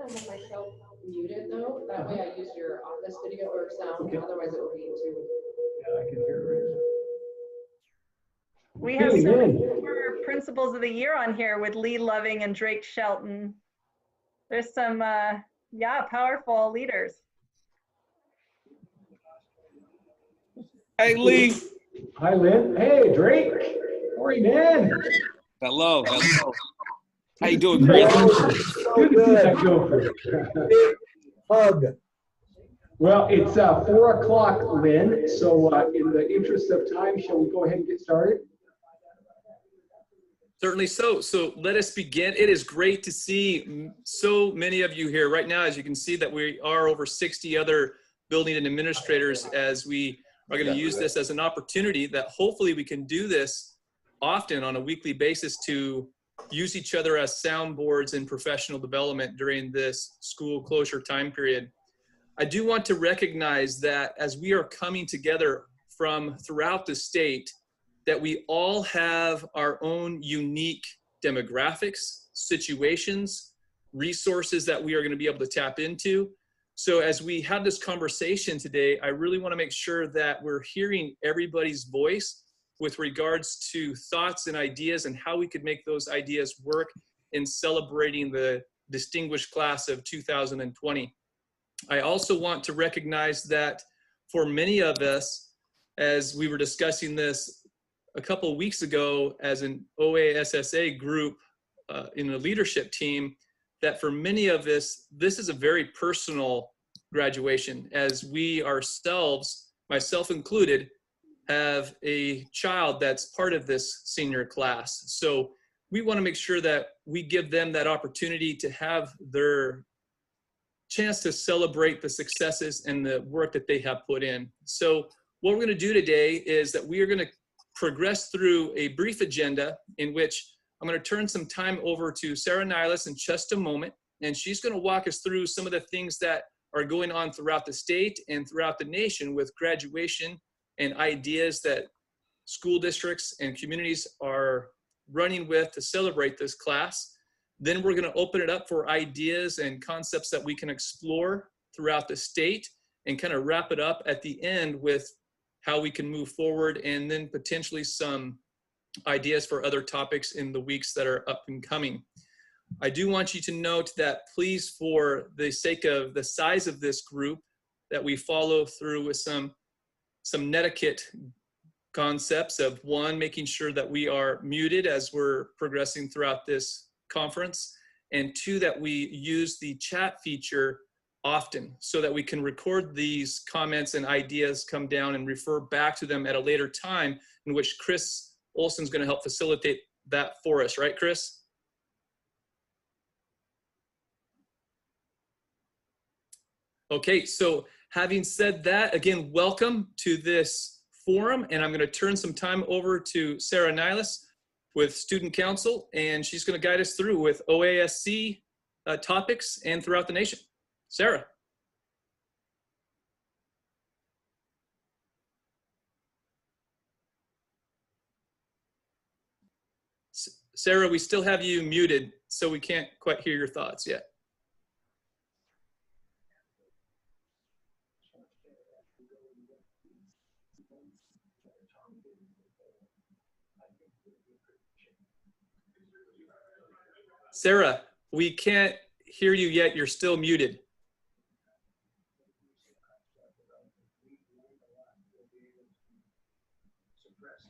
to have myself muted though. That way I use your office video or sound. Okay. Otherwise it will be too. Yeah, I can hear it right now. We have some former principals of the year on here with Lee Loving and Drake Shelton. There's some, yeah, powerful leaders. Hey, Lee. Hi, Lynn. Hey, Drake. How are you, man? Hello. Hello. How you doing, Chris? Good to see that Gopher. Hug. Well, it's 4 o'clock, Lynn. So in the interest of time, shall we go ahead and get started? Certainly so. So let us begin. It is great to see so many of you here right now. As you can see that we are over 60 other building and administrators, as we are going to use this as an opportunity that hopefully we can do this often on a weekly basis to use each other as soundboards in professional development during this school closure time period. I do want to recognize that as we are coming together from throughout the state, that we all have our own unique demographics, situations, resources that we are going to be able to tap into. So as we have this conversation today, I really want to make sure that we're hearing everybody's voice with regards to thoughts and ideas and how we could make those ideas work in celebrating the distinguished class of 2020. I also want to recognize that for many of us, as we were discussing this a couple of weeks ago as an OASSA group in a leadership team, that for many of us, this is a very personal graduation, as we ourselves, myself included, have a child that's part of this senior class. So we want to make sure that we give them that opportunity to have their chance to celebrate the successes and the work that they have put in. So what we're going to do today is that we are going to progress through a brief agenda in which I'm going to turn some time over to Sarah Niles in just a moment, and she's going to walk us through some of the things that are going on throughout the state and throughout the nation with graduation and ideas that school districts and communities are running with to celebrate this class. Then we're going to open it up for ideas and concepts that we can explore throughout the state and kind of wrap it up at the end with how we can move forward, and then potentially some ideas for other topics in the weeks that are up and coming. I do want you to note that please, for the sake of the size of this group, that we follow through with some netiquette concepts of, one, making sure that we are muted as we're progressing throughout this conference, and two, that we use the chat feature often so that we can record these comments and ideas, come down and refer back to them at a later time, in which Chris Olson's going to help facilitate that for us, right, Chris? Okay, so having said that, again, welcome to this forum, and I'm going to turn some time over to Sarah Niles with Student Council, and she's going to guide us through with OASC topics and throughout the nation. Sarah. Sarah, we still have you muted, so we can't quite hear your thoughts yet. Sarah, we can't hear you yet. You're still muted.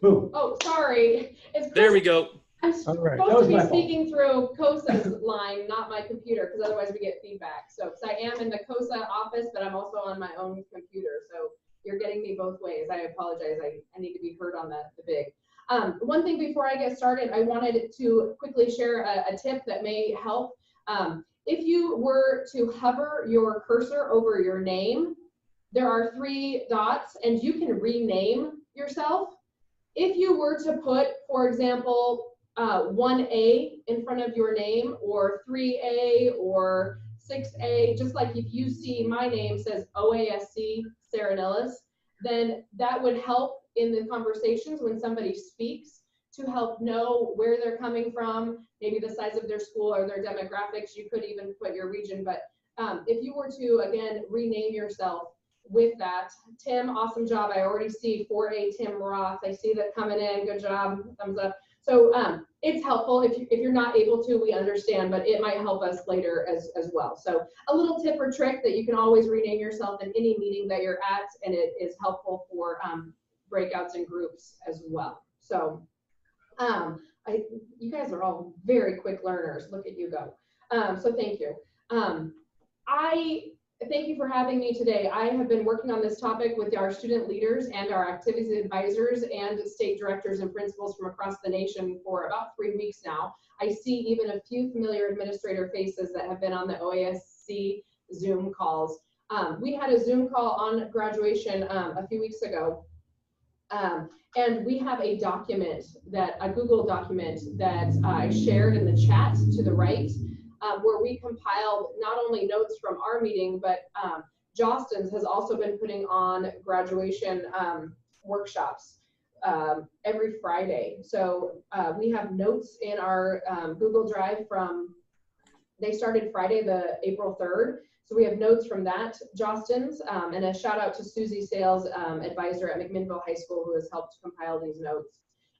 Boom. Oh, sorry. It's There we go. I'm All right. supposed to be speaking through COSA's line, not my computer, because otherwise we get feedback. So, because I am in the COSA office, but I'm also on my own computer. So you're getting me both ways. I apologize. I need to be heard on the big. One thing before I get started, I wanted to quickly share a tip that may help. If you were to hover your cursor over your name, there are 3 dots, and you can rename yourself. If you were to put, for example, 1A in front of your name, or 3A or 6A, just like if you see my name says OASC Sarah Niles, then that would help in the conversations when somebody speaks to help know where they're coming from, maybe the size of their school or their demographics. You could even put your region, but if you were to, again, rename yourself with that. Tim, awesome job. I already see 4A Tim Roth. I see that coming in. Good job. Thumbs up. So it's helpful. If you're not able to, we understand, but it might help us later as well. So a little tip or trick that you can always rename yourself in any meeting that you're at, and it is helpful for breakouts and groups as well. So you guys are all very quick learners. Look at you go. So thank you. Thank you for having me today. I have been working on this topic with our student leaders and our activities advisors and state directors and principals from across the nation for about 3 weeks now. I see even a few familiar administrator faces that have been on the OASC Zoom calls. We had a Zoom call on graduation a few weeks ago. And we have a document, a Google document that I shared in the chat to the right, where we compiled not only notes from our meeting, but Jostens has also been putting on graduation workshops every Friday. So we have notes in our Google Drive they started Friday, April 3rd. So we have notes from that, Jostens, and a shout out to Susie Sales, advisor at McMinnville High School, who has helped compile these notes.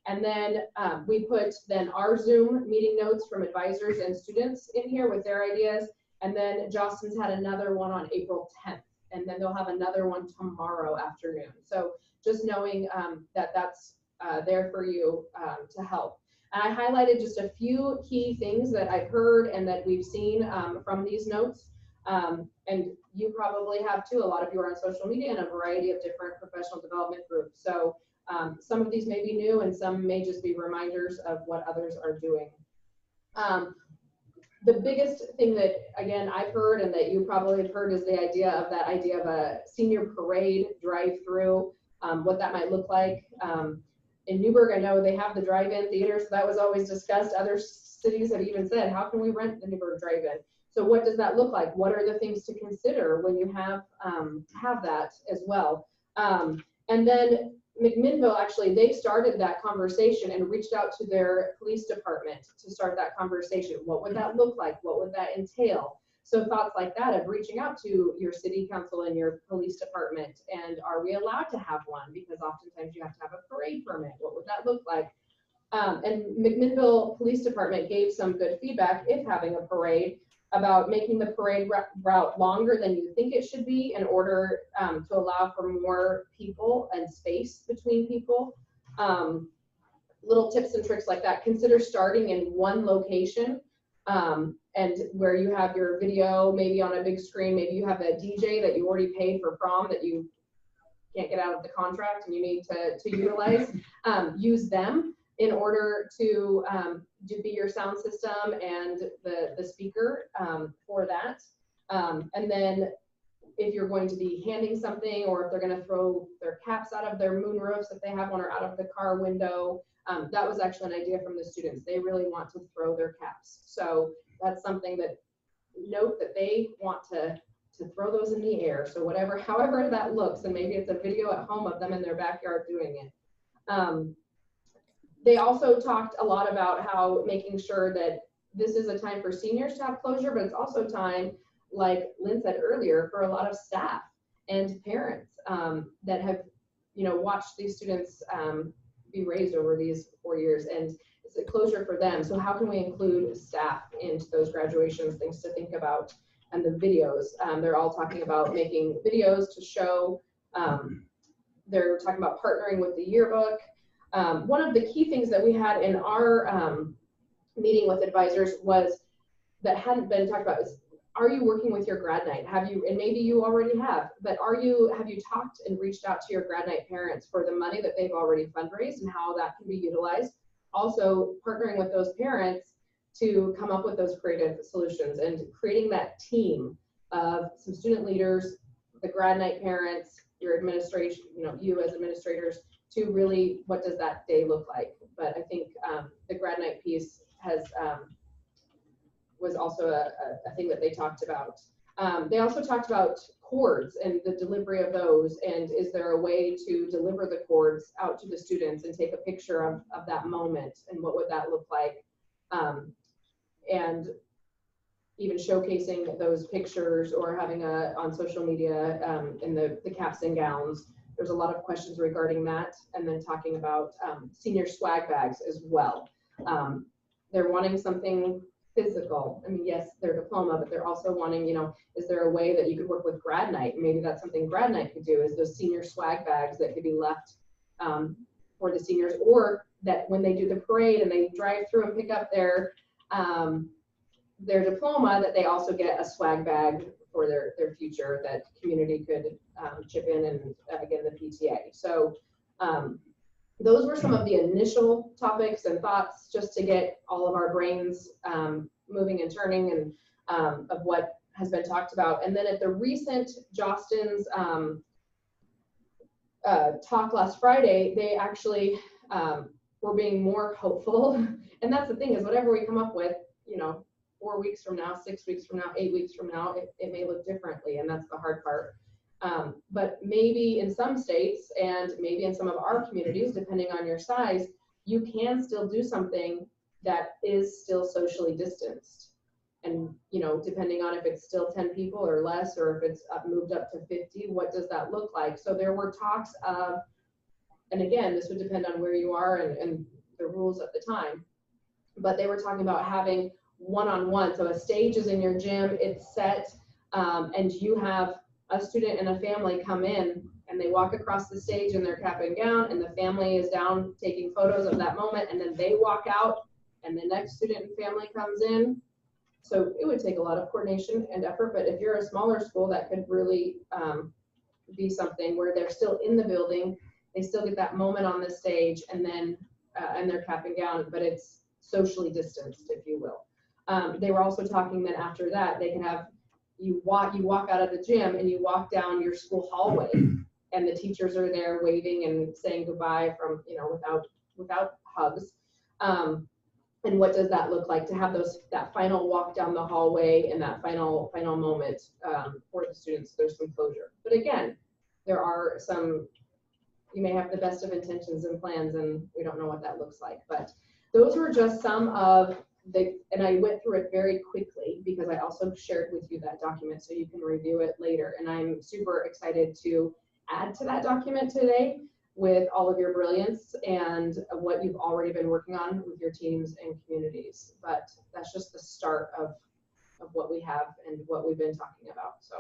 And then we put our Zoom meeting notes from advisors and students in here with their ideas. And then Jostens had another one on April 10th. And then they'll have another one tomorrow afternoon. So just knowing that that's there for you to help. And I highlighted just a few key things that I've heard and that we've seen from these notes. And you probably have too. A lot of you are on social media and a variety of different professional development groups. So some of these may be new and some may just be reminders of what others are doing. The biggest thing that, again, I've heard and that you probably have heard is the idea of a senior parade drive-through, what that might look like. In Newburgh, I know they have the drive-in theater, so that was always discussed. Other cities have even said, how can we rent the Newburgh drive-in? So what does that look like? What are the things to consider when you have that as well? And then McMinnville, actually, they started that conversation and reached out to their police department to start that conversation. What would that look like? What would that entail? So thoughts like that of reaching out to your city council and your police department. And are we allowed to have one? Because oftentimes you have to have a parade permit. What would that look like? And McMinnville Police Department gave some good feedback, if having a parade, about making the parade route longer than you think it should be in order to allow for more people and space between people. Little tips and tricks like that. Consider starting in one location and where you have your video maybe on a big screen. Maybe you have a DJ that you already paid for prom that you can't get out of the contract and you need to utilize. Use them in order to be your sound system and the speaker for that. And then if you're going to be handing something, or if they're going to throw their caps out of their moon roofs, if they have one, or out of the car window, that was actually an idea from the students. They really want to throw their caps. So that's something that, note that they want to throw those in the air. So however that looks, and maybe it's a video at home of them in their backyard doing it. They also talked a lot about how making sure that this is a time for seniors to have closure, but it's also time, like Lynn said earlier, for a lot of staff and parents that have, watched these students be raised over these 4 years, and it's a closure for them. So how can we include staff into those graduations, things to think about, and the videos. They're all talking about making videos to show, they're talking about partnering with the yearbook. One of the key things that we had in our meeting with advisors was that hadn't been talked about is, are you working with your grad night? Have you, and maybe you already have, but have you talked and reached out to your grad night parents for the money that they've already fundraised and how that can be utilized? Also partnering with those parents to come up with those creative solutions and creating that team of some student leaders, the grad night parents, your administration, you as administrators, to really, what does that day look like? But I think the grad night piece was also a thing that they talked about. They also talked about cords and the delivery of those, and is there a way to deliver the cords out to the students and take a picture of that moment, and what would that look like? And even showcasing those pictures or having on social media in the caps and gowns. There's a lot of questions regarding that, and then talking about senior swag bags as well. They're wanting something physical. I mean, yes, their diploma, but they're also wanting, is there a way that you could work with grad night? Maybe that's something grad night could do, is those senior swag bags that could be left for the seniors, or that when they do the parade and they drive through and pick up their diploma, that they also get a swag bag for their future that community could chip in, and again, the PTA. So those were some of the initial topics and thoughts, just to get all of our brains moving and turning, and of what has been talked about. And then at the recent Jostens talk last Friday, they actually were being more hopeful. And that's the thing, is whatever we come up with, 4 weeks from now, 6 weeks from now, 8 weeks from now, it may look differently, and that's the hard part. But maybe in some states, and maybe in some of our communities, depending on your size, you can still do something that is still socially distanced. And, depending on if it's still 10 people or less, or if it's moved up to 50, what does that look like? So there were talks of, and again, this would depend on where you are and the rules at the time, but they were talking about having one-on-one. So a stage is in your gym, it's set, and you have a student and a family come in, and they walk across the stage in their cap and gown, and the family is down taking photos of that moment, and then they walk out, and the next student and family comes in. So it would take a lot of coordination and effort, but if you're a smaller school, that could really be something where they're still in the building, they still get that moment on the stage, and then and their cap and gown, but it's socially distanced, if you will. They were also talking that after that, they can have, you walk out of the gym and you walk down your school hallway, and the teachers are there waving and saying goodbye from, without hugs. And what does that look like to have that final walk down the hallway, and that final moment for the students? There's some closure. But again, there are you may have the best of intentions and plans, and we don't know what that looks like. But those were just some of and I went through it very quickly, because I also shared with you that document so you can review it later. And I'm super excited to add to that document today with all of your brilliance and what you've already been working on with your teams and communities. But that's just the start of what we have and what we've been talking about. So.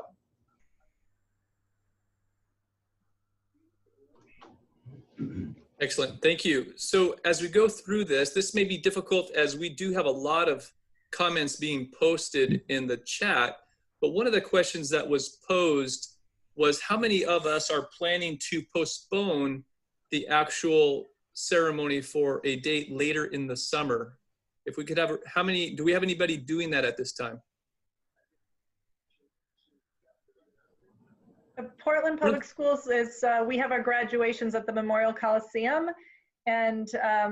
Excellent, thank you. So as we go through this may be difficult, as we do have a lot of comments being posted in the chat, but one of the questions that was posed was, how many of us are planning to postpone the actual ceremony for a date later in the summer? If we could have, do we have anybody doing that at this time? Portland Public Schools is, we have our graduations at the Memorial Coliseum, and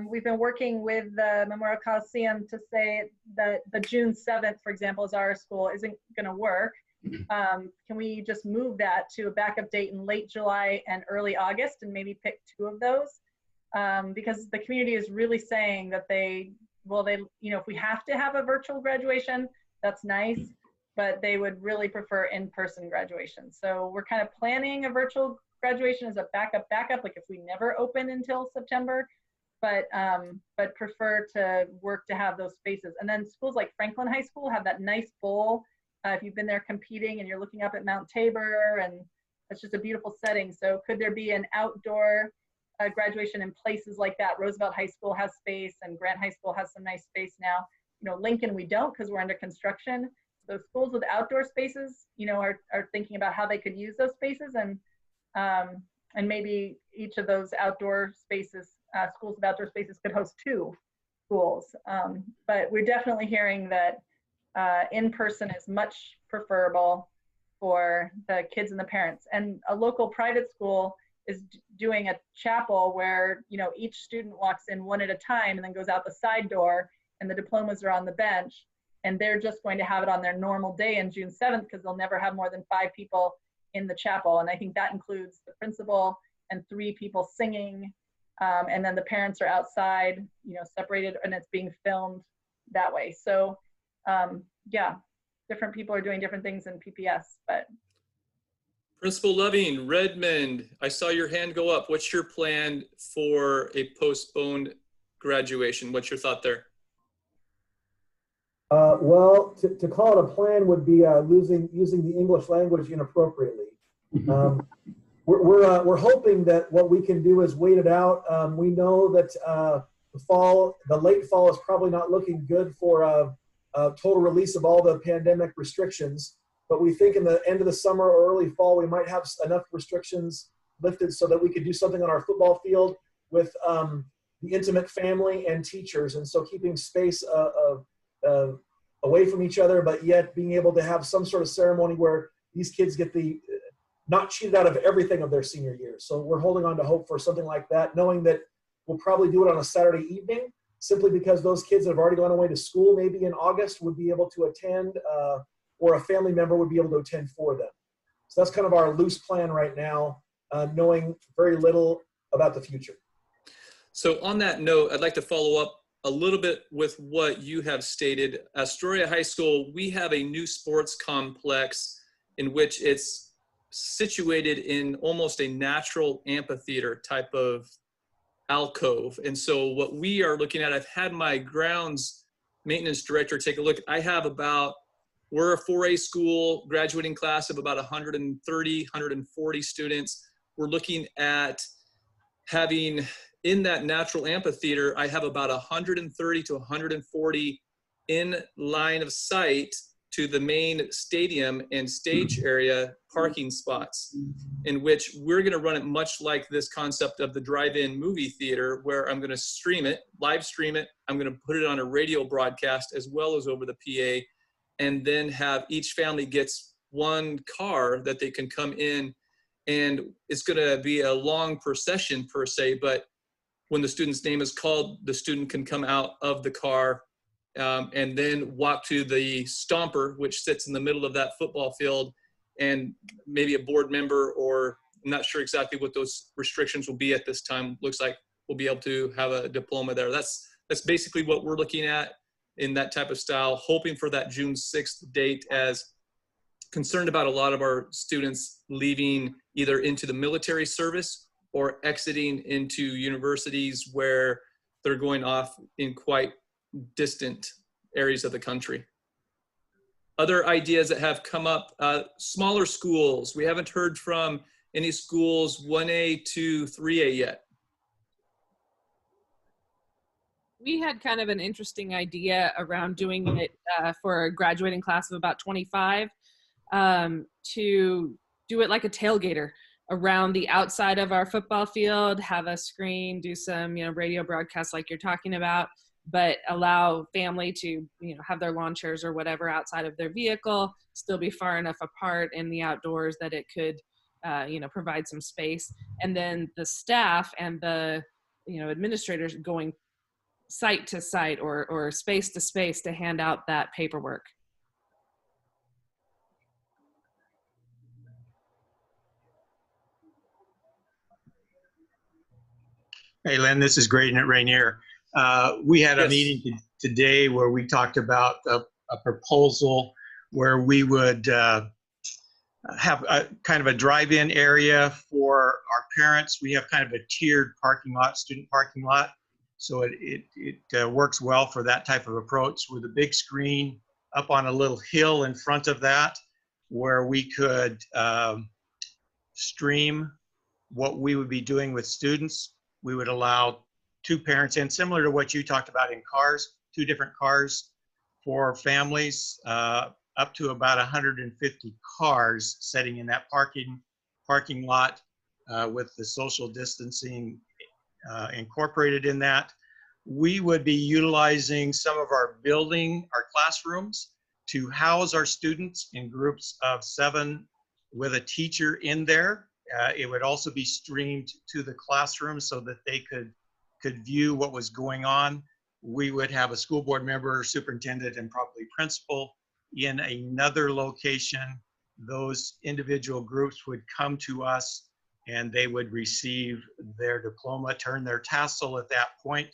we've been working with the Memorial Coliseum to say that the June 7th, for example, as our school isn't going to work. Can we just move that to a backup date in late July and early August, and maybe pick 2 of those? Because the community is really saying that if we have to have a virtual graduation, that's nice, but they would really prefer in-person graduation. So we're kind of planning a virtual graduation as a backup, like if we never open until September, but prefer to work to have those spaces. And then schools like Franklin High School have that nice bowl. If you've been there competing and you're looking up at Mount Tabor, and it's just a beautiful setting. So could there be an outdoor graduation in places like that? Roosevelt High School has space, and Grant High School has some nice space now. Lincoln we don't, because we're under construction. Those schools with outdoor spaces, are thinking about how they could use those spaces, and maybe each of those outdoor spaces, schools with outdoor spaces, could host 2 schools. But we're definitely hearing that in-person is much preferable for the kids and the parents. And a local private school is doing a chapel where, each student walks in one at a time and then goes out the side door, and the diplomas are on the bench. and they're just going to have it on their normal day on June 7th because they'll never have more than 5 people in the chapel. And I think that includes the principal and 3 people singing. And then the parents are outside, separated, and it's being filmed that way. So yeah, different people are doing different things in PPS, but. Principal Loving, Redmond, I saw your hand go up. What's your plan for a postponed graduation? What's your thought there? Well, to call it a plan would be using the English language inappropriately. We're hoping that what we can do is wait it out. We know that the late fall is probably not looking good for a total release of all the pandemic restrictions. But we think in the end of the summer or early fall, we might have enough restrictions lifted so that we could do something on our football field with the intimate family and teachers. And so keeping space away from each other, but yet being able to have some sort of ceremony where these kids get not cheated out of everything of their senior year. So we're holding on to hope for something like that, knowing that we'll probably do it on a Saturday evening, simply because those kids that have already gone away to school maybe in August would be able to attend, or a family member would be able to attend for them. So that's kind of our loose plan right now, knowing very little about the future. So on that note, I'd like to follow up a little bit with what you have stated. Astoria High School, we have a new sports complex in which it's situated in almost a natural amphitheater type of alcove. And so what we are looking at, I've had my grounds maintenance director take a look. We're a 4A school, graduating class of about 130, 140 students. We're looking at having, in that natural amphitheater, I have about 130 to 140 in line of sight to the main stadium and stage area parking spots, in which we're going to run it much like this concept of the drive-in movie theater, where I'm going to live stream it. I'm going to put it on a radio broadcast as well as over the PA, and then have each family gets one car that they can come in, and it's going to be a long procession per se, but when the student's name is called, the student can come out of the car and then walk to the stomper, which sits in the middle of that football field, and maybe a board member, or I'm not sure exactly what those restrictions will be at this time. Looks like we'll be able to have a diploma there. That's basically what we're looking at in that type of style, hoping for that June 6th date, as concerned about a lot of our students leaving either into the military service or exiting into universities where they're going off in quite distant areas of the country. Other ideas that have come up, smaller schools. We haven't heard from any schools 1A to 3A yet. We had kind of an interesting idea around doing it for a graduating class of about 25, to do it like a tailgater around the outside of our football field, have a screen, do some, radio broadcasts like you're talking about, but allow family to, have their lawn chairs or whatever outside of their vehicle, still be far enough apart in the outdoors that it could, provide some space. And then the staff and the, administrators going site to site or space to space to hand out that paperwork. Hey, Lynn, this is Graydon at Rainier. We had a Yes. meeting today where we talked about a proposal where we would have a kind of a drive-in area for our parents. We have kind of a tiered parking lot, student parking lot. So it works well for that type of approach, with a big screen up on a little hill in front of that, where we could stream what we would be doing with students. We would allow 2 parents in, similar to what you talked about in cars, 2 different cars for families, up to about 150 cars sitting in that parking lot with the social distancing incorporated in that. We would be utilizing some of our classrooms to house our students in groups of 7 with a teacher in there. It would also be streamed to the classroom so that they could view what was going on. we would have a school board member, superintendent, and probably principal in another location. Those individual groups would come to us and they would receive their diploma, turn their tassel at that point.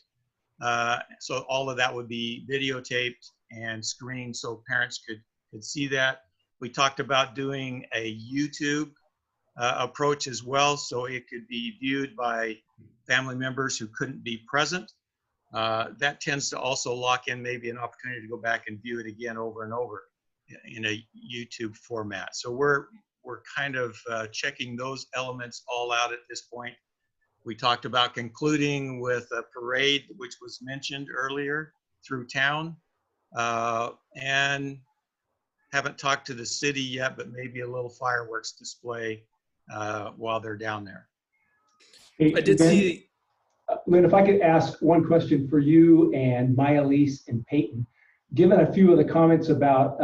So all of that would be videotaped and screened so parents could see that. We talked about doing a YouTube approach as well, so it could be viewed by family members who couldn't be present. That tends to also lock in maybe an opportunity to go back and view it again over and over in a YouTube format. So we're kind of checking those elements all out at this point. We talked about concluding with a parade, which was mentioned earlier, through town. And haven't talked to the city yet, but maybe a little fireworks display while they're down there. Hey, I did Ben, see. Lynn, if I could ask one question for you and Maya Lise and Peyton. Given a few of the comments about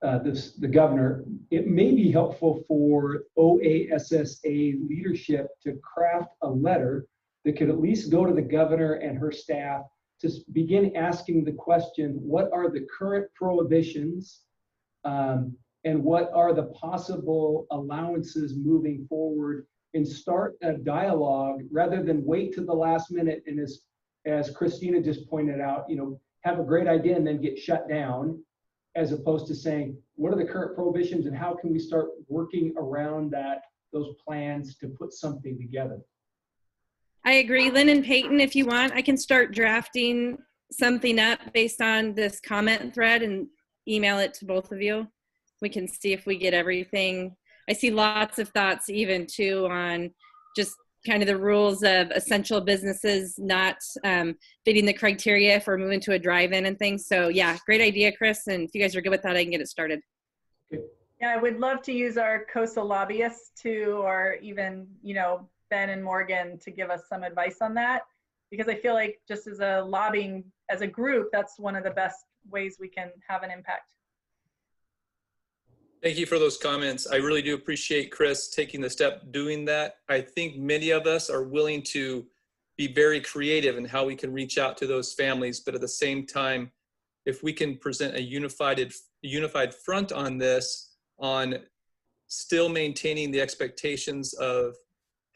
the governor, it may be helpful for OASSA leadership to craft a letter that could at least go to the governor and her staff to begin asking the question, what are the current prohibitions and what are the possible allowances moving forward, and start a dialogue rather than wait to the last minute and as Christina just pointed out, have a great idea and then get shut down, as opposed to saying, what are the current prohibitions and how can we start working around those plans to put something together? I agree. Lynn and Peyton, if you want, I can start drafting something up based on this comment thread and email it to both of you. We can see if we get everything. I see lots of thoughts even too on just kind of the rules of essential businesses not fitting the criteria for moving to a drive-in and things. So yeah, great idea, Chris. And if you guys are good with that, I can get it started. Yeah, I would love to use our COSA lobbyists too, or even, Ben and Morgan to give us some advice on that, because I feel like just as a lobbying, as a group, that's one of the best ways we can have an impact. Thank you for those comments. I really do appreciate Chris taking the step doing that. I think many of us are willing to be very creative in how we can reach out to those families, but at the same time, if we can present a unified front on this, on still maintaining the expectations of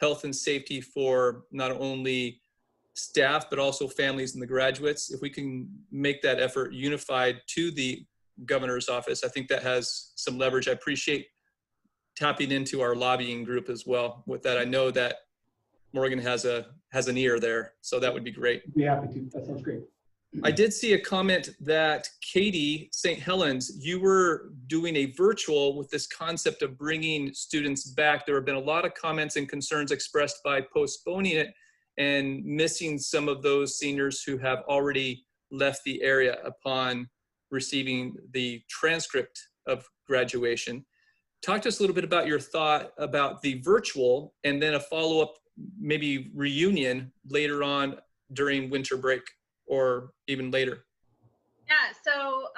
health and safety for not only staff, but also families and the graduates, if we can make that effort unified to the governor's office, I think that has some leverage. I appreciate tapping into our lobbying group as well. With that, I know that Morgan has an ear there, so that would be great. Be happy to. That sounds great. I did see a comment that Katie St. Helens, you were doing a virtual with this concept of bringing students back. There have been a lot of comments and concerns expressed by postponing it and missing some of those seniors who have already left the area upon receiving the transcript of graduation. Talk to us a little bit about your thought about the virtual and then a follow-up, maybe reunion later on during winter break or even later. Yeah, so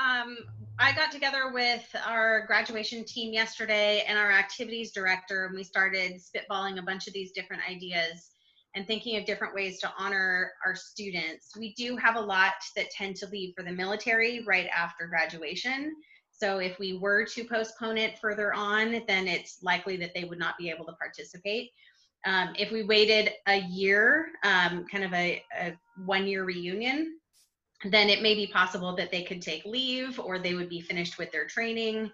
I got together with our graduation team yesterday and our activities director, and we started spitballing a bunch of these different ideas and thinking of different ways to honor our students. We do have a lot that tend to leave for the military right after graduation. So if we were to postpone it further on, then it's likely that they would not be able to participate. If we waited a year, kind of a 1-year reunion, then it may be possible that they could take leave or they would be finished with their training.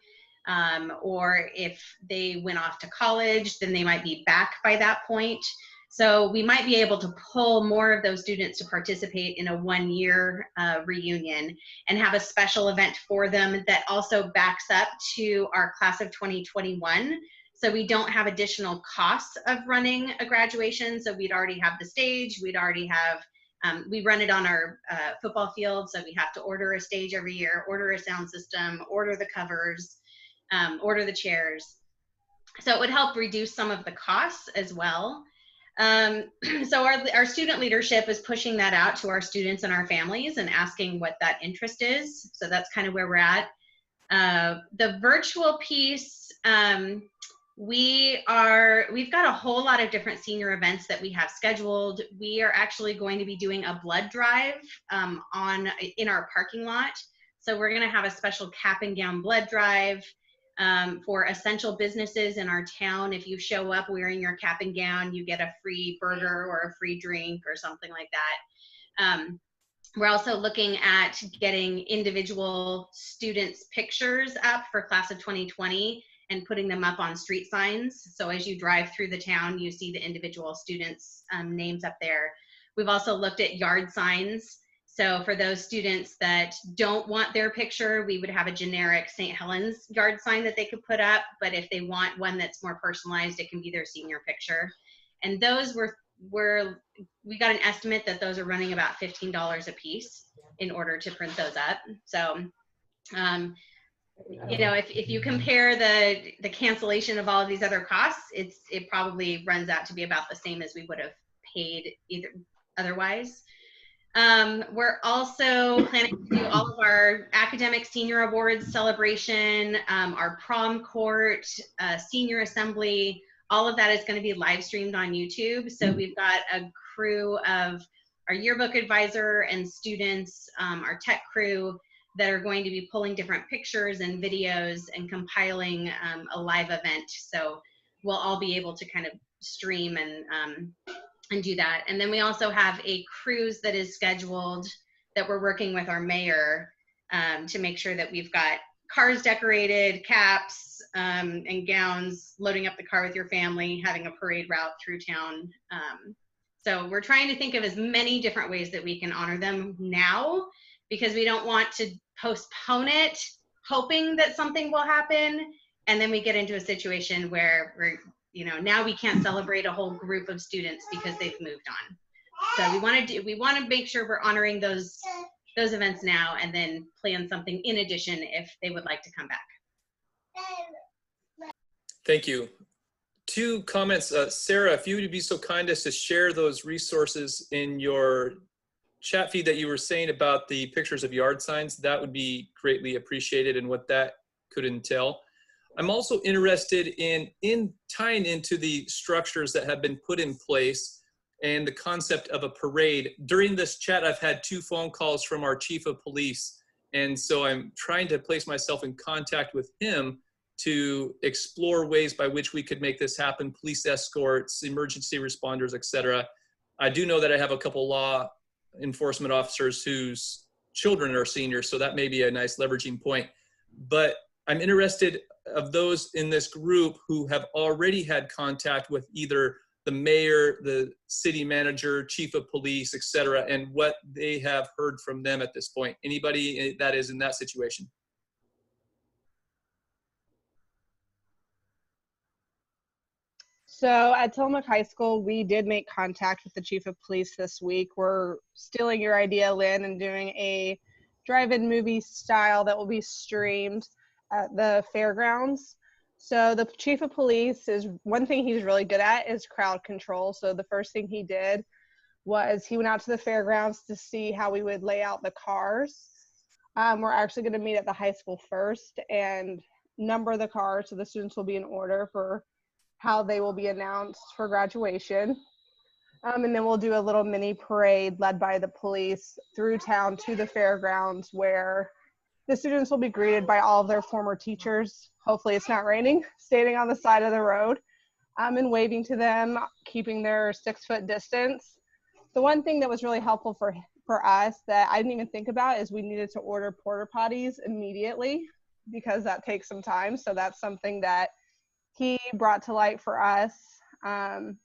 Or if they went off to college, then they might be back by that point. So we might be able to pull more of those students to participate in a 1-year reunion and have a special event for them that also backs up to our class of 2021. So we don't have additional costs of running a graduation. So we'd already have the stage, we'd already have, we run it on our football field. So we have to order a stage every year, order a sound system, order the covers, order the chairs. So it would help reduce some of the costs as well. So our student leadership is pushing that out to our students and our families and asking what that interest is. So that's kind of where we're at. The virtual piece, we've got a whole lot of different senior events that we have scheduled. We are actually going to be doing a blood drive in our parking lot. So we're going to have a special cap and gown blood drive for essential businesses in our town. If you show up wearing your cap and gown, you get a free burger or a free drink or something like that. We're also looking at getting individual students' pictures up for class of 2020 and putting them up on street signs. So as you drive through the town, you see the individual students' names up there. We've also looked at yard signs. So for those students that don't want their picture, we would have a generic St. Helens yard sign that they could put up. But if they want one that's more personalized, it can be their senior picture. And those we got an estimate that those are running about $15 a piece in order to print those up. So, you know, if you compare the cancellation of all of these other costs, it probably runs out to be about the same as we would have paid otherwise. We're also planning to do all of our academic senior awards celebration, our prom court, senior assembly. All of that is going to be live streamed on YouTube. So we've got a crew of our yearbook advisor and students, our tech crew, that are going to be pulling different pictures and videos and compiling a live event. So we'll all be able to kind of stream and do that. And then we also have a cruise that is scheduled that we're working with our mayor to make sure that we've got cars decorated, caps and gowns, loading up the car with your family, having a parade route through town. So we're trying to think of as many different ways that we can honor them now, because we don't want to postpone it hoping that something will happen, and then we get into a situation where we're, you know, now we can't celebrate a whole group of students because they've moved on. So we want to make sure we're honoring those events now, and then plan something in addition if they would like to come back. Thank you. 2 comments. Sarah, if you would be so kind as to share those resources in your chat feed that you were saying about the pictures of yard signs, that would be greatly appreciated and what that could entail. I'm also interested in tying into the structures that have been put in place and the concept of a parade. During this chat, I've had 2 phone calls from our chief of police. And so I'm trying to place myself in contact with him to explore ways by which we could make this happen, police escorts, emergency responders, etc. I do know that I have a couple law enforcement officers whose children are seniors, so that may be a nice leveraging point. But I'm interested of those in this group who have already had contact with either the mayor, the city manager, chief of police, etc., and what they have heard from them at this point. Anybody that is in that situation? So at Tillamook High School, we did make contact with the chief of police this week. We're stealing your idea, Lynn, and doing a drive-in movie style that will be streamed at the fairgrounds. So the chief of police is, one thing he's really good at is crowd control. So the first thing he did was he went out to the fairgrounds to see how we would lay out the cars. We're actually going to meet at the high school first and number the cars, so the students will be in order for how they will be announced for graduation. And then we'll do a little mini parade led by the police through town to the fairgrounds, where the students will be greeted by all of their former teachers. Hopefully it's not raining, standing on the side of the road and waving to them, keeping their 6-foot distance. The one thing that was really helpful for us that I didn't even think about is we needed to order porta potties immediately, because that takes some time. So that's something that he brought to light for us. And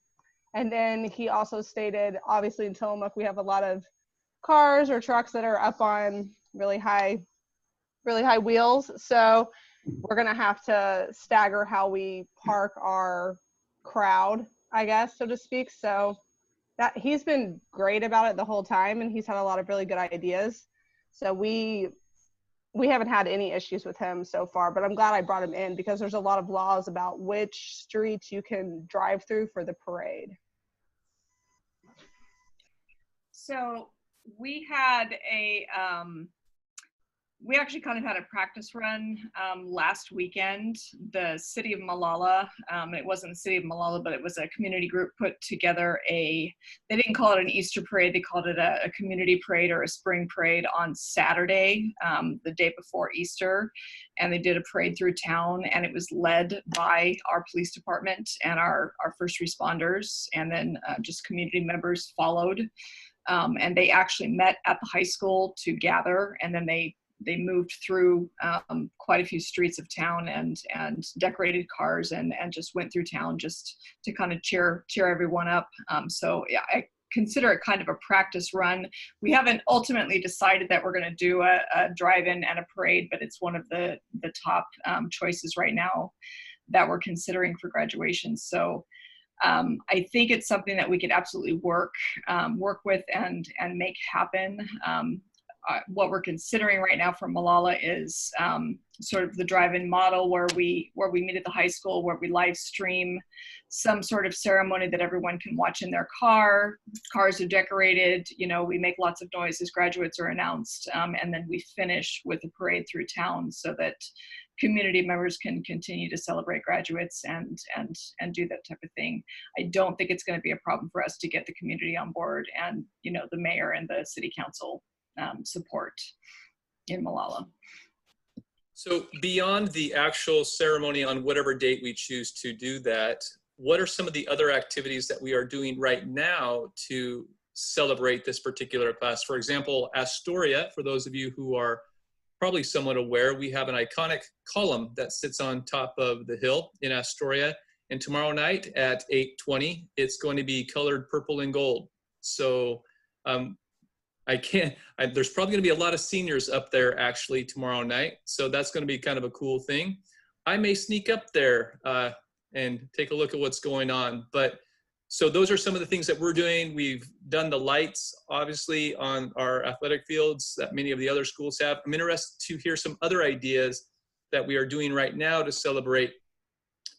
then he also stated, obviously in Tillamook, we have a lot of cars or trucks that are up on really high wheels. So we're gonna have to stagger how we park our crowd, I guess, so to speak. So that he's been great about it the whole time, and he's had a lot of really good ideas. So we haven't had any issues with him so far, but I'm glad I brought him in, because there's a lot of laws about which streets you can drive through for the parade. So we had we actually kind of had a practice run last weekend. The city of Malala, it wasn't the city of Malala, but it was a community group put together they didn't call it an Easter parade, they called it a community parade or a spring parade on Saturday, the day before Easter. And they did a parade through town, and it was led by our police department and our first responders, and then just community members followed. And they actually met at the high school to gather, and then they moved through quite a few streets of town and decorated cars and just went through town just to kind of cheer everyone up. So yeah, I consider it kind of a practice run. We haven't ultimately decided that we're going to do a drive-in and a parade, but it's one of the top choices right now that we're considering for graduation. So I think it's something that we could absolutely work with and make happen. What we're considering right now for Malala is sort of the drive-in model where we meet at the high school, where we live stream some sort of ceremony that everyone can watch in their car. Cars are decorated, we make lots of noise as graduates are announced, and then we finish with a parade through town so that community members can continue to celebrate graduates and do that type of thing. I don't think it's going to be a problem for us to get the community on board and, the mayor and the city council support in Malala. So beyond the actual ceremony on whatever date we choose to do that, what are some of the other activities that we are doing right now to celebrate this particular class? For example, Astoria, for those of you who are probably somewhat aware, we have an iconic column that sits on top of the hill in Astoria. And tomorrow night at 8:20, it's going to be colored purple and gold. So there's probably going to be a lot of seniors up there actually tomorrow night. So that's going to be kind of a cool thing. I may sneak up there and take a look at what's going on. But so those are some of the things that we're doing. We've done the lights, obviously, on our athletic fields that many of the other schools have. I'm interested to hear some other ideas that we are doing right now to celebrate,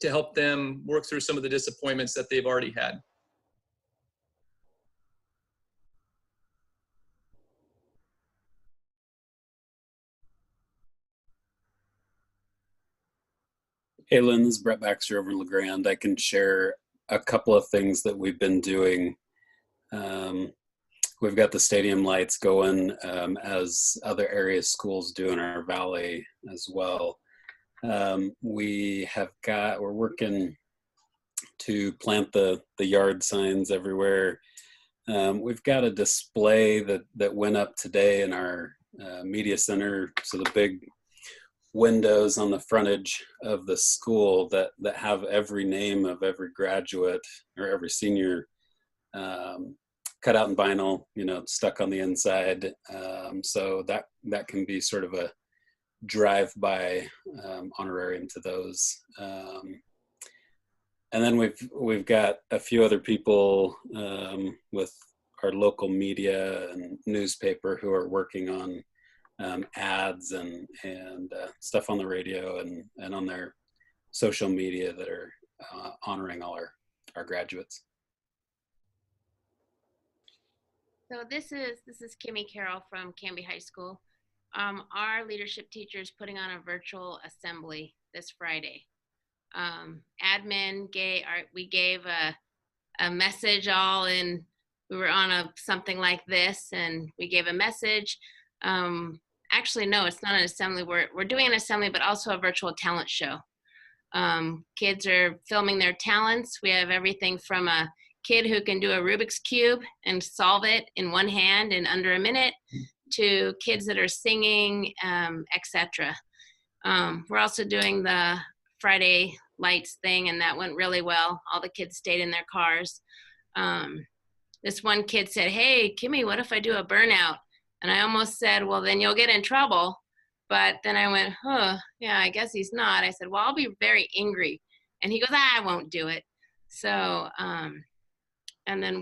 to help them work through some of the disappointments that they've already had. Hey Lynn, this is Brett Baxter over in LeGrand. I can share a couple of things that we've been doing. We've got the stadium lights going as other area schools do in our valley as well. We're working to plant the yard signs everywhere. We've got a display that went up today in our media center. So the big windows on the frontage of the school that have every name of every graduate or every senior cut out in vinyl, stuck on the inside. So that can be sort of a drive-by honorarium to those. And then we've got a few other people with our local media and newspaper who are working on ads and stuff on the radio and on their social media that are honoring all our graduates. So this is Kimmy Carroll from Canby High School. Our leadership teacher is putting on a virtual assembly this Friday. Admin we gave a message all in. We were on something like this, and we gave a message. Actually, no, it's not an assembly. We're doing an assembly, but also a virtual talent show. Kids are filming their talents. We have everything from a kid who can do a Rubik's Cube and solve it in one hand in under a minute to kids that are singing, etc. We're also doing the Friday lights thing, and that went really well. All the kids stayed in their cars. This one kid said, "Hey, Kimmy, what if I do a burnout?" And I almost said, "Well, then you'll get in trouble." But then I went, yeah, I guess he's not. I said, "Well, I'll be very angry." And he goes, "I won't do it." So, and then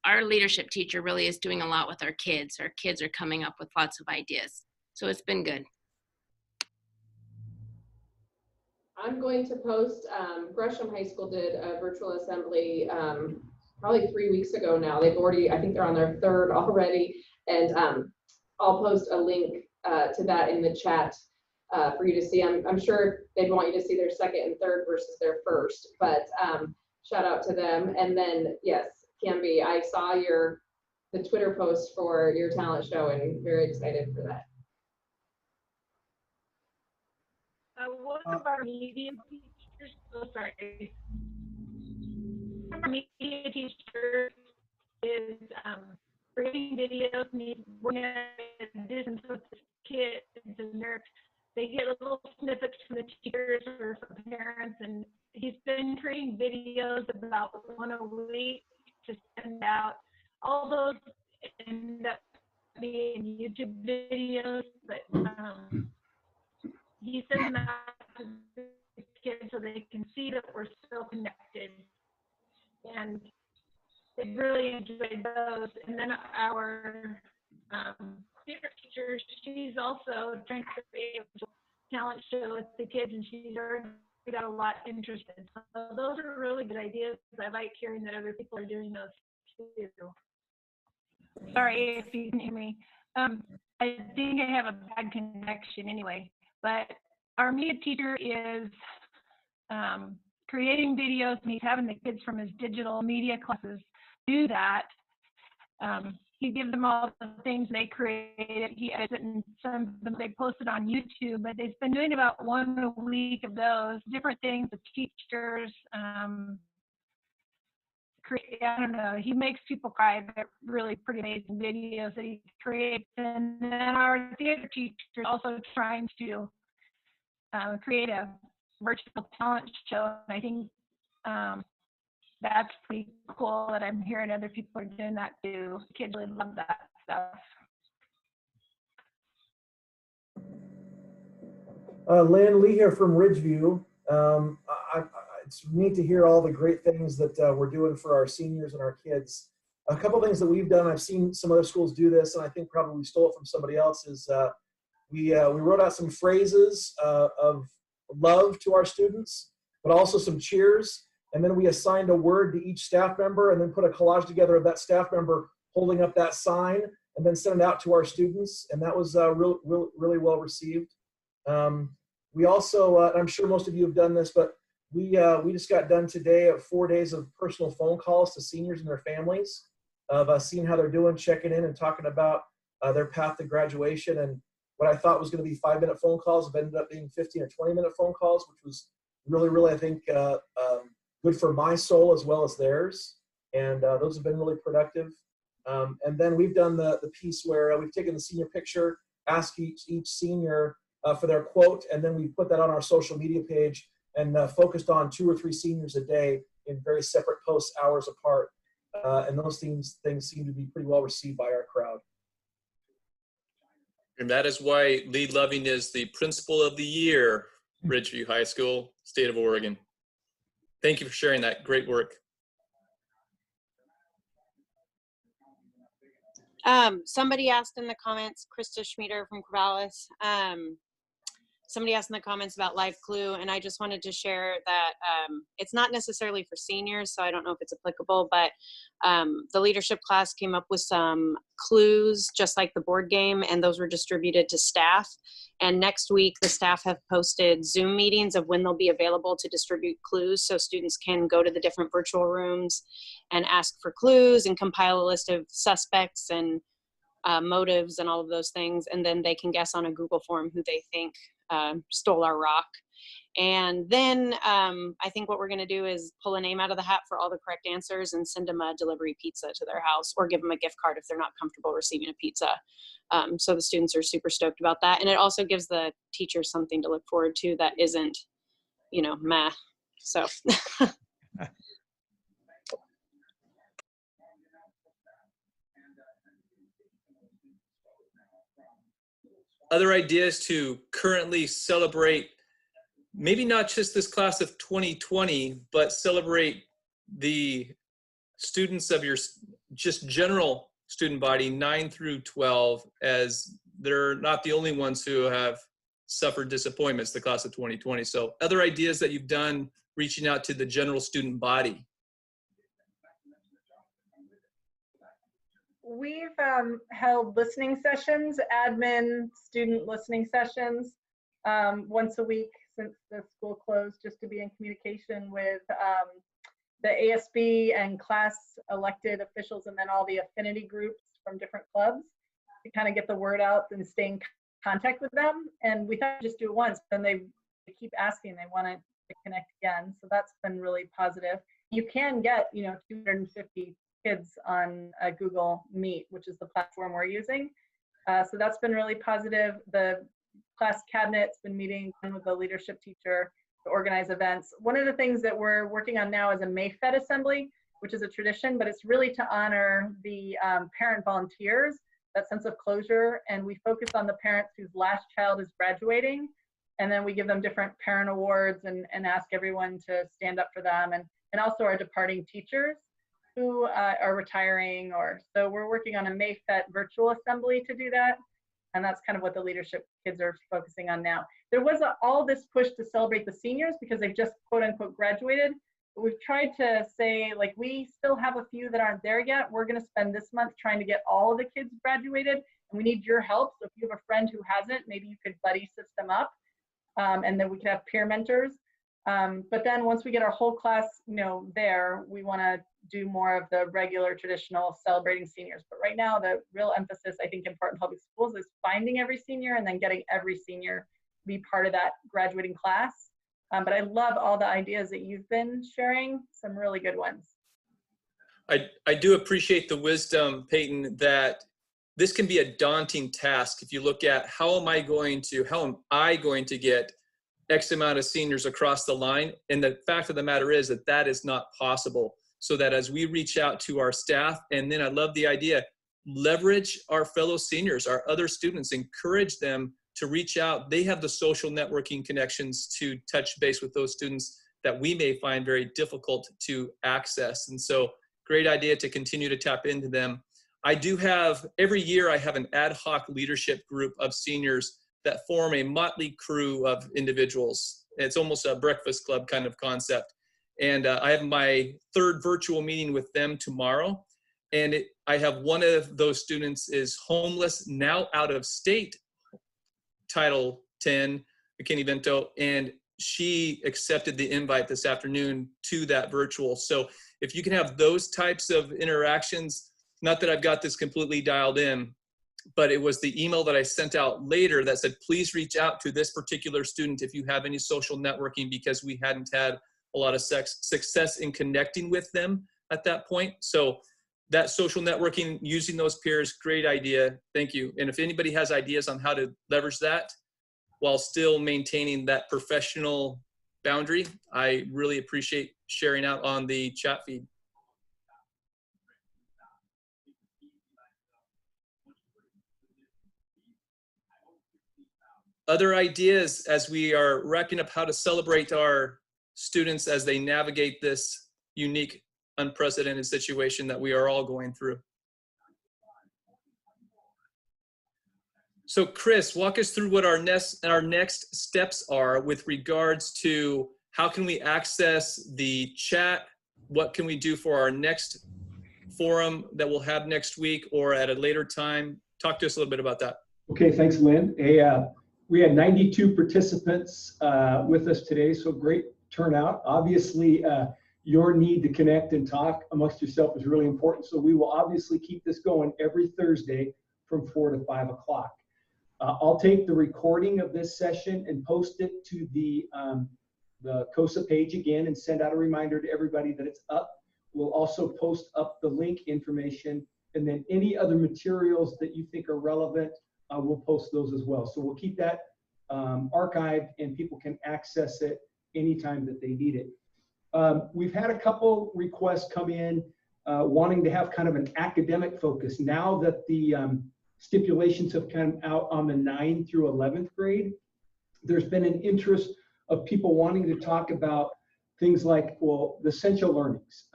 our leadership teacher really is doing a lot with our kids. Our kids are coming up with lots of ideas. So it's been good. I'm going to post, Gresham High School did a virtual assembly probably 3 weeks ago now. They've already, I think they're on their third already. And I'll post a link to that in the chat for you to see. I'm sure they'd want you to see their second and third versus their first, but shout out to them. And then yes, Camby, I saw the Twitter post for your talent show and very excited for that. One of our media teachers, sorry. One of our media teachers is creating videos and he's working in addition to the kids, and they get little snippets from the teachers or from parents, and he's been creating videos about one a week to send out. All those end up being YouTube videos, but he sends them out to the kids so they can see that we're still connected. And they really enjoyed those. And then our theater teacher, she's also trying to create a talent show with the kids, and she's already got a lot interested. So those are really good ideas. I like hearing that other people are doing those too. Sorry if you can hear me. I think I have a bad connection anyway, but our media teacher is creating videos, and he's having the kids from his digital media classes do that. He gives them all the things they created. He edits it, and some of them they posted on YouTube, but they've been doing about one a week of those different things. The teachers, I don't know, he makes people cry. They're really pretty amazing videos that he creates. And then our theater teacher is also trying to create a virtual talent show. And I think that's pretty cool that I'm hearing other people are doing that too. Kids really love that stuff. Lynn Lee here from Ridgeview. It's neat to hear all the great things that we're doing for our seniors and our kids. A couple things that we've done, I've seen some other schools do this, and I think probably we stole it from somebody else, is we wrote out some phrases of love to our students, but also some cheers. And then we assigned a word to each staff member, and then put a collage together of that staff member holding up that sign, and then sent it out to our students. And that was really well received. We also, I'm sure most of you have done this, but we just got done today of 4 days of personal phone calls to seniors and their families, of seeing how they're doing, checking in and talking about their path to graduation. And what I thought was going to be 5-minute phone calls have ended up being 15 or 20-minute phone calls, which was really, I think, good for my soul as well as theirs. And those have been really productive. And then we've done the piece where we've taken the senior picture, asked each senior for their quote, and then we put that on our social media page, and focused on 2 or 3 seniors a day in very separate posts, hours apart. And those things seem to be pretty well received by our crowd. And that is why Lee Loving is the Principal of the Year, Ridgeview High School, State of Oregon. Thank you for sharing that great work. Somebody asked in the comments, Krista Schmieder from Corvallis, somebody asked in the comments about Live Clue, and I just wanted to share that it's not necessarily for seniors, so I don't know if it's applicable, but the leadership class came up with some clues, just like the board game, and those were distributed to staff. And next week, the staff have posted Zoom meetings of when they'll be available to distribute clues, so students can go to the different virtual rooms and ask for clues and compile a list of suspects and motives and all of those things, and then they can guess on a Google form who they think stole our rock. And then I think what we're going to do is pull a name out of the hat for all the correct answers and send them a delivery pizza to their house, or give them a gift card if they're not comfortable receiving a pizza. So the students are super stoked about that. And it also gives the teachers something to look forward to that isn't, you know, meh. So. Other ideas to currently celebrate, maybe not just this class of 2020, but celebrate the students of your just general student body 9 through 12, as they're not the only ones who have suffered disappointments, the class of 2020. So other ideas that you've done reaching out to the general student body. we've held listening sessions, admin student listening sessions once a week since the school closed, just to be in communication with the ASB and class elected officials, and then all the affinity groups from different clubs to kind of get the word out and stay in contact with them. And we thought just do it once, then they keep asking, they want to connect again. So that's been really positive. You can get, 250 kids on Google Meet, which is the platform we're using. So that's been really positive. The class cabinet's been meeting with the leadership teacher to organize events. One of the things that we're working on now is a Mayfed assembly, which is a tradition, but it's really to honor the parent volunteers, that sense of closure. And we focus on the parents whose last child is graduating. And then we give them different parent awards and ask everyone to stand up for them. And also our departing teachers who are retiring, so we're working on a Mayfed virtual assembly to do that. And that's kind of what the leadership kids are focusing on now. There was all this push to celebrate the seniors because they've just quote unquote graduated. But we've tried to say, like, we still have a few that aren't there yet. We're gonna spend this month trying to get all of the kids graduated, and we need your help. So if you have a friend who hasn't, maybe you could buddy system up, and then we could have peer mentors. But then once we get our whole class, there, we wanna do more of the regular traditional celebrating seniors. But right now, the real emphasis, I think, in Parton Public Schools is finding every senior and then getting every senior to be part of that graduating class. But I love all the ideas that you've been sharing, some really good ones. I do appreciate the wisdom, Peyton, that this can be a daunting task. If you look at how am I going to get X amount of seniors across the line? And the fact of the matter is that is not possible. So that as we reach out to our staff, and then I love the idea, leverage our fellow seniors, our other students, encourage them to reach out. They have the social networking connections to touch base with those students that we may find very difficult to access. And so great idea to continue to tap into them. Every year I have an ad hoc leadership group of seniors that form a motley crew of individuals. It's almost a breakfast club kind of concept. And I have my third virtual meeting with them tomorrow. And I have one of those students is homeless, now out of state, Title 10, McKinney-Vento, and she accepted the invite this afternoon to that virtual. So if you can have those types of interactions, not that I've got this completely dialed in, but it was the email that I sent out later that said, please reach out to this particular student if you have any social networking, because we hadn't had a lot of success in connecting with them at that point. So that social networking, using those peers, great idea. Thank you. And if anybody has ideas on how to leverage that while still maintaining that professional boundary, I really appreciate sharing out on the chat feed. Other ideas as we are wrapping up how to celebrate our students as they navigate this unique, unprecedented situation that we are all going through. So Chris, walk us through what our next steps are with regards to how can we access the chat? What can we do for our next forum that we'll have next week or at a later time? Talk to us a little bit about that. Okay, thanks, Lynn. We had 92 participants with us today, so great turnout. Obviously, your need to connect and talk amongst yourself is really important, so we will obviously keep this going every Thursday from 4 to 5 o'clock. I'll take the recording of this session and post it to the COSA page again and send out a reminder to everybody that it's up. We'll also post up the link information, and then any other materials that you think are relevant, we'll post those as well. So we'll keep that archived and people can access it anytime that they need it. We've had a couple requests come in wanting to have kind of an academic focus. Now that the stipulations have come out on the 9th through 11th grade, there's been an interest of people wanting to talk about things like, well, the essential learnings.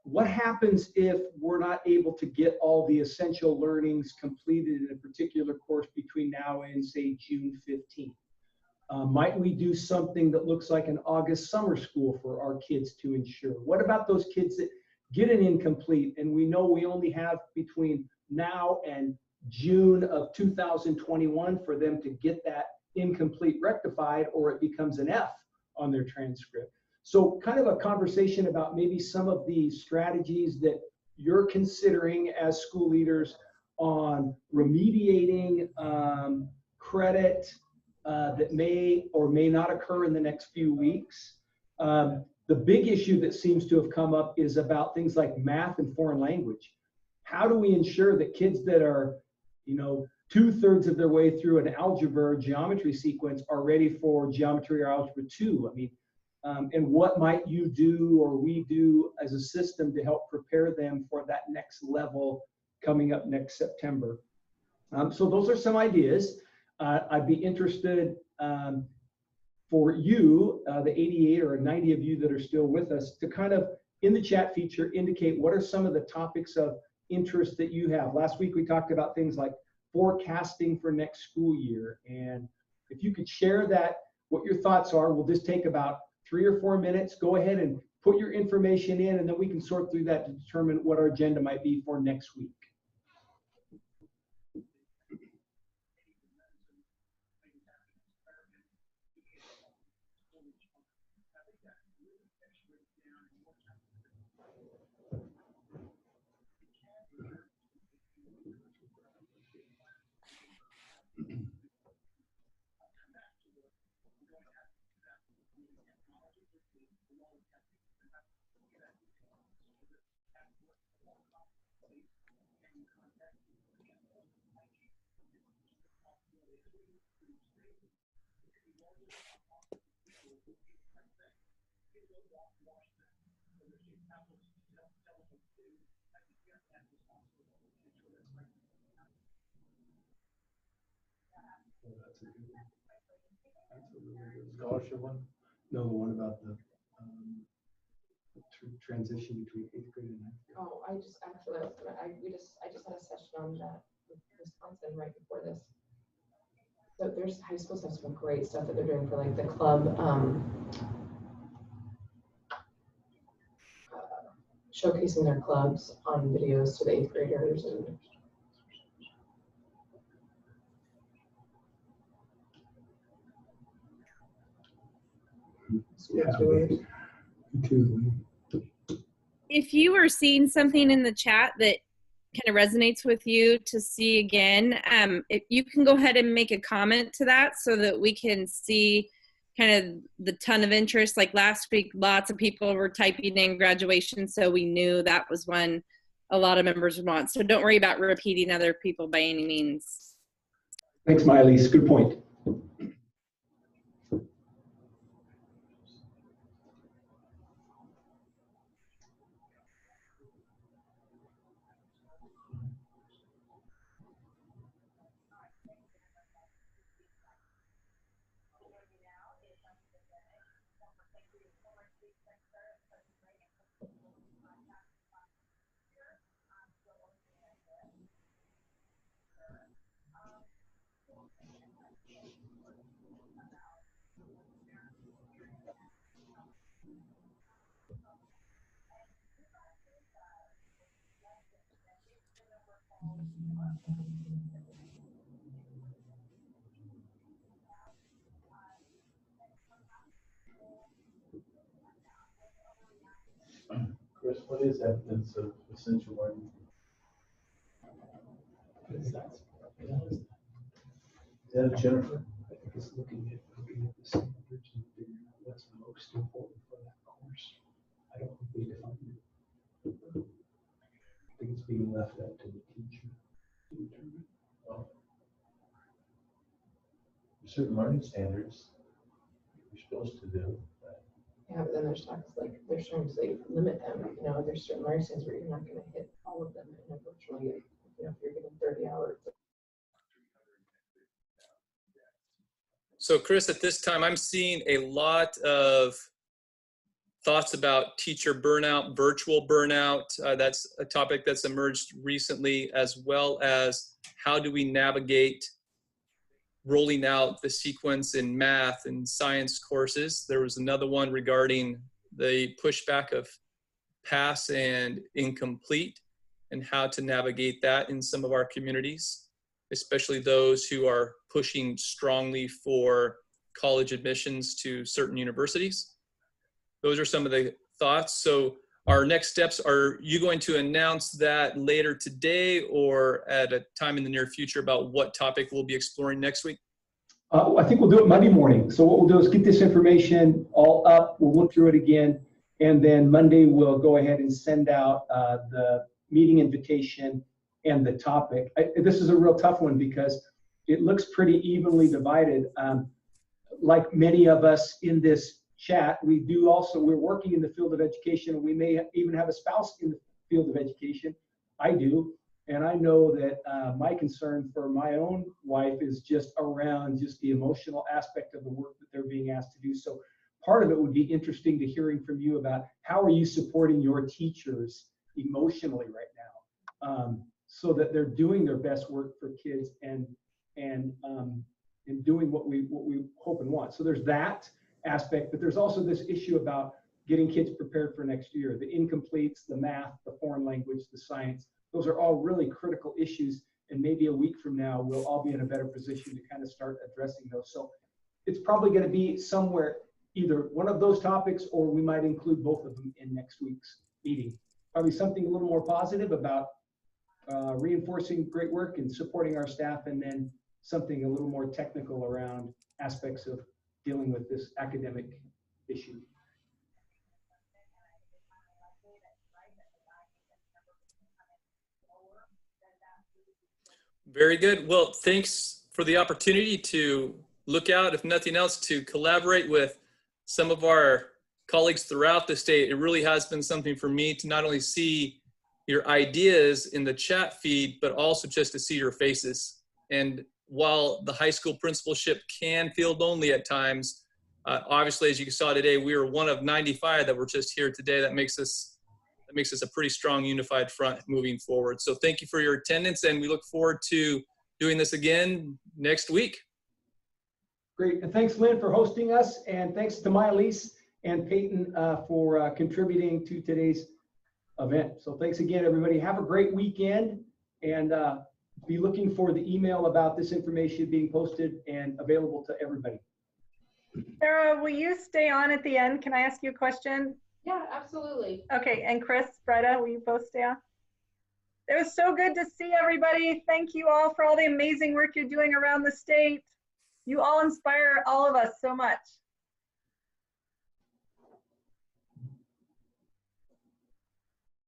What happens if we're not able to get all the essential learnings completed in a particular course between now and, say, June 15th? Might we do something that looks like an August summer school for our kids to ensure? What about those kids that get an incomplete, and we know we only have between now and June of 2021 for them to get that incomplete rectified, or it becomes an F on their transcript. So kind of a conversation about maybe some of the strategies that you're considering as school leaders on remediating credit that may or may not occur in the next few weeks. The big issue that seems to have come up is about things like math and foreign language. How do we ensure that kids that are, 2/3 of their way through an algebra or geometry sequence are ready for geometry or algebra 2? I mean, and what might you do or we do as a system to help prepare them for that next level coming up next September? So those are some ideas. I'd be interested for you, the 88 or 90 of you that are still with us, to kind of, in the chat feature, indicate what are some of the topics of interest that you have. Last week, we talked about things like forecasting for next school year. And if you could share that, what your thoughts are, we'll just take about 3 or 4 minutes. Go ahead and put your information in, and then we can sort through that to determine what our agenda might be for next week. Scholarship one? No, the one about the transition between 8th grade and 9th grade. Oh, I just actually, I just had a session on that with Wisconsin right before this. So there's high schools have some great stuff that they're doing for like the club, showcasing their clubs on videos to the 8th graders. And Yeah, If you are seeing something in the chat that kind of resonates with you to see again, if you can go ahead and make a comment to that so that we can see kind of the ton of interest. Like last week, lots of people were typing in graduation, so we knew that was one a lot of members would want. So don't worry about repeating other people by any means. Thanks, Miley. Good point. Chris, what is evidence of essential learning? Is that Jennifer? I think it's looking at the standards and figuring out what's most important for that course. I don't think we defined it. I think it's being left up to the teacher to determine. Well, certain learning standards you're supposed to do. yeah, but then there's talks like they're trying to say limit them. There's certain learning standards where you're not going to hit all of them, and unfortunately, if you're given 30 hours. So Chris, at this time, I'm seeing a lot of thoughts about teacher burnout, virtual burnout. That's a topic that's emerged recently, as well as how do we navigate rolling out the sequence in math and science courses. There was another one regarding the pushback of pass and incomplete and how to navigate that in some of our communities, especially those who are pushing strongly for college admissions to certain universities. Those are some of the thoughts. So our next steps, are you going to announce that later today or at a time in the near future about what topic we'll be exploring next week? I think we'll do it Monday morning. So what we'll do is get this information all up, we'll look through it again, and then Monday we'll go ahead and send out the meeting invitation and the topic. This is a real tough one because it looks pretty evenly divided. Like many of us in this chat, we're working in the field of education, and we may even have a spouse in the field of education. I do. And I know that my concern for my own wife is just around just the emotional aspect of the work that they're being asked to do. So part of it would be interesting to hearing from you about how are you supporting your teachers emotionally right now, so that they're doing their best work for kids and doing what we hope and want. So there's that aspect, but there's also this issue about getting kids prepared for next year. The incompletes, the math, the foreign language, the science. Those are all really critical issues, and maybe a week from now, we'll all be in a better position to kind of start addressing those. So it's probably going to be somewhere, either one of those topics, or we might include both of them in next week's meeting. Probably something a little more positive about reinforcing great work and supporting our staff, and then something a little more technical around aspects of dealing with this academic issue. Very good. Well, thanks for the opportunity to look out, if nothing else, to collaborate with some of our colleagues throughout the state. It really has been something for me to not only see your ideas in the chat feed, but also just to see your faces. And while the high school principalship can feel lonely at times, obviously, as you saw today, we were one of 95 that were just here today. That makes us a pretty strong unified front moving forward. So thank you for your attendance, and we look forward to doing this again next week. Great, and thanks, Lynn, for hosting us, and thanks to Myalise and Peyton for contributing to today's event. So thanks again, everybody. Have a great weekend, and be looking for the email about this information being posted and available to everybody. Sarah, will you stay on at the end? Can I ask you a question? Yeah, absolutely. Okay, and Chris, Bretta, will you both stay on? It was so good to see everybody. Thank you all for all the amazing work you're doing around the state. You all inspire all of us so much.